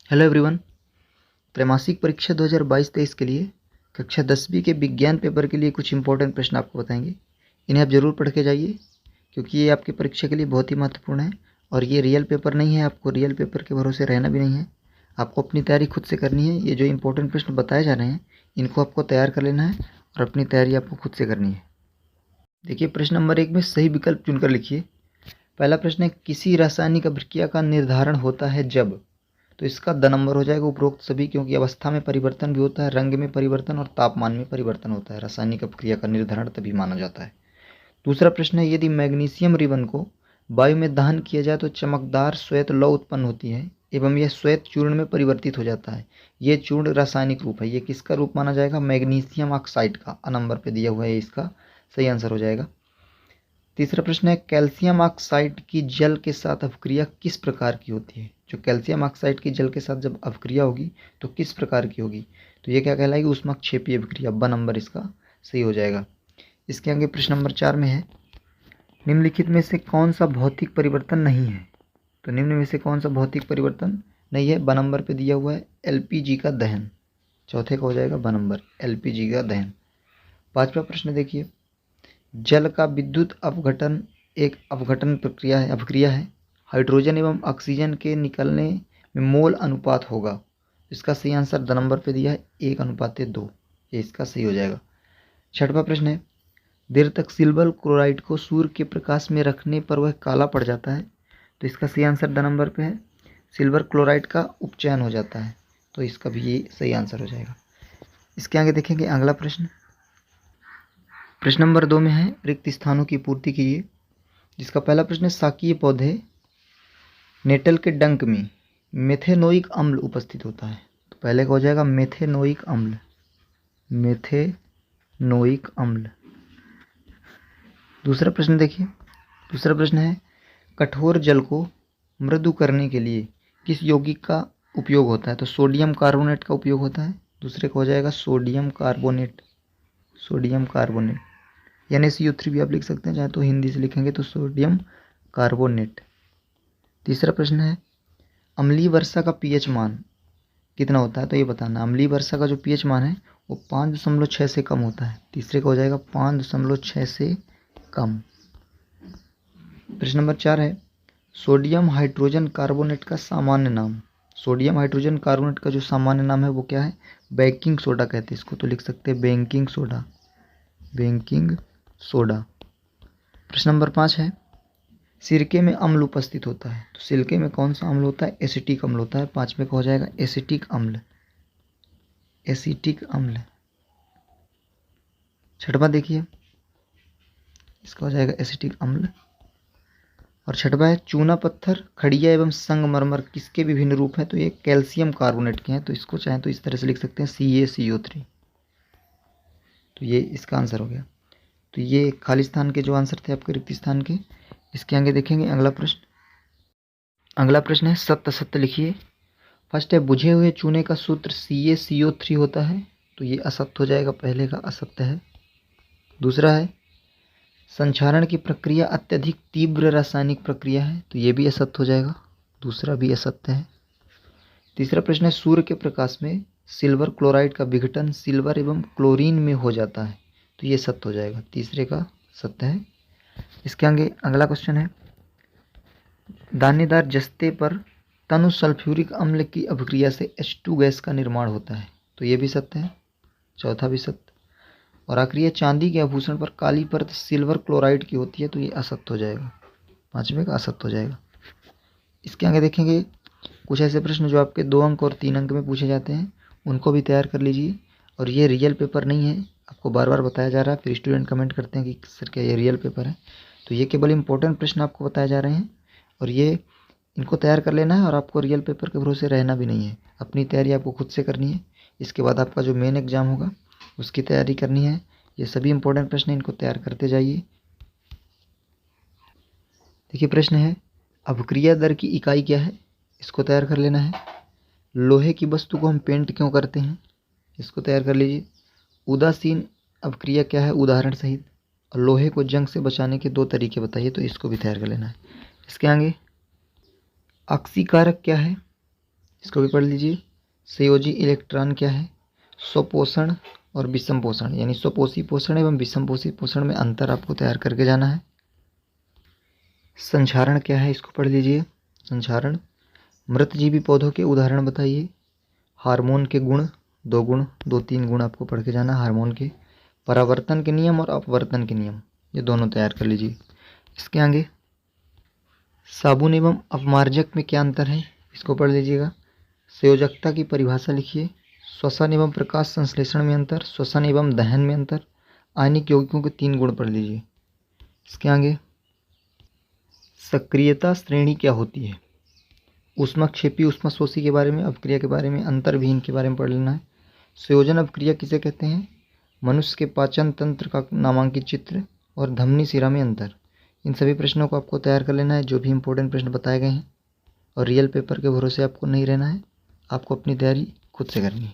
Hello everyone. त्रैमासिक परीक्षा 2022-23 के लिए कक्षा 10वीं के विज्ञान पेपर के लिए कुछ इंपॉर्टेंट प्रश्न आपको बताएंगे। इन्हें आप ज़रूर पढ़ के जाइए क्योंकि ये आपकी परीक्षा के लिए बहुत ही महत्वपूर्ण है और ये रियल पेपर नहीं है। आपको रियल पेपर के भरोसे रहना भी नहीं है। आपको अपनी तैयारी खुद से करनी है। ये जो इंपॉर्टेंट प्रश्न बताए जा रहे हैं इनको आपको तैयार कर लेना है और अपनी तैयारी आपको खुद से करनी है। देखिए, प्रश्न नंबर 1 में सही विकल्प चुनकर लिखिए। पहला प्रश्न है, किसी रासायनिक अभिक्रिया का निर्धारण होता है जब। तो इसका द नंबर हो जाएगा उपरोक्त सभी, क्योंकि अवस्था में परिवर्तन भी होता है, रंग में परिवर्तन और तापमान में परिवर्तन होता है। रासायनिक अपक्रिया का निर्धारण तभी माना जाता है। दूसरा प्रश्न है, यदि मैग्नीशियम रिबन को वायु में दहन किया जाए तो चमकदार श्वेत लौ उत्पन्न होती है एवं यह श्वेत चूर्ण में परिवर्तित हो जाता है। ये चूर्ण रासायनिक रूप है। ये किसका रूप माना जाएगा? मैग्नीशियम ऑक्साइड का। अ नंबर पे दिया हुआ है, इसका सही आंसर हो जाएगा। तीसरा प्रश्न है, कैल्शियम ऑक्साइड की जल के साथ अपक्रिया किस प्रकार की होती है? जो कैल्शियम ऑक्साइड की जल के साथ जब अपक्रिया होगी तो किस प्रकार की होगी? तो ये क्या कहलाएगी? ऊष्माक्षेपीय अभिक्रिया। ब नंबर इसका सही हो जाएगा। इसके आगे प्रश्न नंबर 4 में है, निम्नलिखित में से कौन सा भौतिक परिवर्तन नहीं है? तो निम्न में से कौन सा भौतिक परिवर्तन नहीं है? ब नंबर पे दिया हुआ है एलपीजी का दहन। चौथे का हो जाएगा ब नंबर, एलपीजी का दहन। पांचवा प्रश्न देखिए, जल का विद्युत अपघटन एक अभिक्रिया है। हाइड्रोजन एवं ऑक्सीजन के निकलने में मोल अनुपात होगा। इसका सही आंसर द नंबर पे दिया है 1:2। ये इसका सही हो जाएगा। छठवां प्रश्न है, देर तक सिल्वर क्लोराइड को सूर्य के प्रकाश में रखने पर वह काला पड़ जाता है। तो इसका सही आंसर द नंबर पे है, सिल्वर क्लोराइड का उपचयन हो जाता है। तो इसका भी ये सही आंसर हो जाएगा। इसके आगे देखेंगे अगला प्रश्न। प्रश्न नंबर 2 में है, रिक्त स्थानों की पूर्ति कीजिए। जिसका पहला प्रश्न है, शाकीय पौधे नेटल के डंक में मेथेनोइक अम्ल उपस्थित होता है। तो पहले का हो जाएगा मेथेनोइक अम्ल, मेथेनोइक अम्ल। दूसरा प्रश्न देखिए, दूसरा प्रश्न है, कठोर जल को मृदु करने के लिए किस यौगिक का उपयोग होता है? तो सोडियम कार्बोनेट का उपयोग होता है। दूसरे का हो जाएगा सोडियम कार्बोनेट, सोडियम कार्बोनेट या NaCO3 भी आप लिख सकते हैं, चाहे तो हिंदी से लिखेंगे तो सोडियम कार्बोनेट। तीसरा प्रश्न है, अम्लीय वर्षा का पीएच मान कितना होता है? तो ये बताना। अम्लीय वर्षा का जो पीएच मान है वो 5.6 से कम होता है। तीसरे का हो जाएगा 5.6 से कम। प्रश्न नंबर 4 है, सोडियम हाइड्रोजन कार्बोनेट का सामान्य नाम। सोडियम हाइड्रोजन कार्बोनेट का जो सामान्य नाम है वो क्या है? बेकिंग सोडा कहते हैं इसको। तो लिख सकते हैं बेकिंग सोडा, बेकिंग सोडा। प्रश्न नंबर 5 है, सिरके में अम्ल उपस्थित होता है। तो सिरके में कौन सा अम्ल होता है? एसिटिक अम्ल होता है। 5वें का हो जाएगा एसिटिक अम्ल, एसिटिक अम्ल। छठवां देखिए, इसका हो जाएगा एसिटिक अम्ल। और छठवां है, चूना पत्थर, खड़िया एवं संगमरमर किसके विभिन्न रूप हैं? तो ये कैल्शियम कार्बोनेट के हैं। तो इसको चाहें तो इस तरह से लिख सकते हैं CaCO3। तो ये इसका आंसर हो गया। तो ये खाली स्थान के जो आंसर थे आपके रिक्त स्थान के। इसके आगे देखेंगे अगला प्रश्न। अगला प्रश्न है, सत्य असत्य लिखिए। फर्स्ट है, बुझे हुए चूने का सूत्र CaCO3 होता है। तो ये असत्य हो जाएगा, पहले का असत्य है। दूसरा है, संक्षारण की प्रक्रिया अत्यधिक तीव्र रासायनिक प्रक्रिया है। तो ये भी असत्य हो जाएगा, दूसरा भी असत्य है। तीसरा प्रश्न है, सूर्य के प्रकाश में सिल्वर क्लोराइड का विघटन सिल्वर एवं क्लोरीन में हो जाता है। तो ये सत्य हो जाएगा, तीसरे का सत्य है। इसके आगे अगला क्वेश्चन है, दानेदार जस्ते पर तनु सल्फ्यूरिक अम्ल की अभिक्रिया से H2 गैस का निर्माण होता है। तो ये भी सत्य है, चौथा भी सत्य। और आखिरी है, चांदी के आभूषण पर काली परत सिल्वर क्लोराइड की होती है। तो ये असत्य हो जाएगा, 5वें का असत्य हो जाएगा। इसके आगे देखेंगे कुछ ऐसे प्रश्न जो आपके 2 अंक और 3 अंक में पूछे जाते हैं, उनको भी तैयार कर लीजिए। और ये रियल पेपर नहीं है, आपको बार बार बताया जा रहा है। फिर स्टूडेंट कमेंट करते हैं कि सर क्या ये रियल पेपर है? तो ये केवल इंपॉर्टेंट प्रश्न आपको बताए जा रहे हैं और ये इनको तैयार कर लेना है और आपको रियल पेपर के भरोसे रहना भी नहीं है। अपनी तैयारी आपको खुद से करनी है। इसके बाद आपका जो मेन एग्ज़ाम होगा उसकी तैयारी करनी है। ये सभी इंपॉर्टेंट प्रश्न इनको तैयार करते जाइए। देखिए, प्रश्न है, अभिक्रिया दर की इकाई क्या है? इसको तैयार कर लेना है। लोहे की वस्तु को हम पेंट क्यों करते हैं? इसको तैयार कर लीजिए। उदासीन अभिक्रिया क्या है, उदाहरण सहित। और लोहे को जंग से बचाने के 2 तरीके बताइए। तो इसको भी तैयार कर लेना है। इसके आगे, ऑक्सीकारक क्या है? इसको भी पढ़ लीजिए। संयोजी इलेक्ट्रॉन क्या है? स्वपोषण और विषम पोषण, यानी स्वपोषी पोषण एवं विषम पोषी पोषण में अंतर आपको तैयार करके जाना है। संक्षारण क्या है? इसको पढ़ लीजिए। संक्षारण, मृतजीवी पौधों के उदाहरण बताइए। हार्मोन के गुण, दो तीन गुण आपको पढ़ के जाना हार्मोन के। परावर्तन के नियम और अपवर्तन के नियम, ये दोनों तैयार कर लीजिए। इसके आगे साबुन एवं अपमार्जक में क्या अंतर है? इसको पढ़ लीजिएगा। संयोजकता की परिभाषा लिखिए। श्वसन एवं प्रकाश संश्लेषण में अंतर, श्वसन एवं दहन में अंतर। आयनिक यौगिकों के 3 गुण पढ़ लीजिए। इसके आगे सक्रियता श्रेणी क्या होती है? ऊष्मक्षेपी, ऊष्मशोषी के बारे में, अपक्रिया के बारे में, अंतर्विहीन के बारे में पढ़ लेना है। संयोजन अपक्रिया किसे कहते हैं? मनुष्य के पाचन तंत्र का नामांकित चित्र और धमनी शिरा में अंतर। इन सभी प्रश्नों को आपको तैयार कर लेना है, जो भी इंपॉर्टेंट प्रश्न बताए गए हैं। और रियल पेपर के भरोसे आपको नहीं रहना है, आपको अपनी तैयारी खुद से करनी है।